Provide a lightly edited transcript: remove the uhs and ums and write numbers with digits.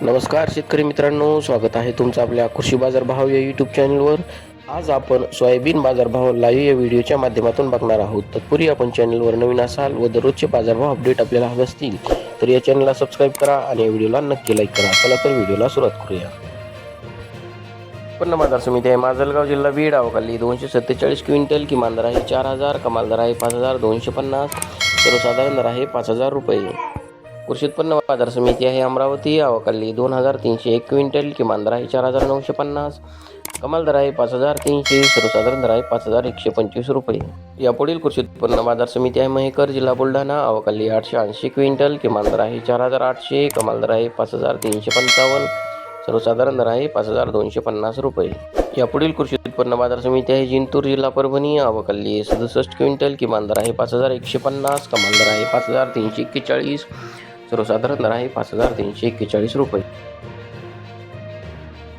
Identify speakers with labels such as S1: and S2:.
S1: नमस्कार शेतकरी मित्रांनो, स्वागत आहे तुमचं आपल्या कृषी बाजार भाव या यूट्यूब चॅनलवर. आज आपण सोयाबीन बाजारभाव लाईव्ह या व्हिडिओच्या माध्यमातून बघणार आहोत. तत्पूर्वी आपण चॅनलवर नवीन असाल व दररोजचे बाजारभाव अपडेट आपल्याला हवे असतील तर या चॅनलला सबस्क्राईब करा आणि या व्हिडिओला नक्की लाईक करा. चला तर व्हिडिओला सुरुवात करूया. उत्पन्न बाजार समिती आहे माजलगाव, जिल्हा बीड. आवकाली 247 क्विंटल, किमान दर आहे 4,000, कमाल दर आहे 5,250, सर्वसाधारण दर आहे 5,000 रुपये. कृषी उत्पन्न बाजार समिती आहे अमरावती. आवकाली 2,301 क्विंटल, किमान दर आहे 4,950, कमाल दर आहे 5,300, सर्वसाधारण दर आहे 5,125 रुपये. यापुढील कृषी उत्पन्न बाजार समिती आहे महेकर, जिल्हा बुलढाणा. आवकाली 880 क्विंटल, किमान दर आहे 4,800, कमाल दर आहे 5,355, सर्वसाधारण दर आहे 5,250 रुपये. यापुढील कृषी उत्पन्न बाजार समिती आहे जिंतूर, जिल्हा परभणी. आवकाली 67 क्विंटल, किमान दर आहे 5,150, कमाल दर आहे 5,341, सर्वसाधारण दर आहे 5,341 रुपये.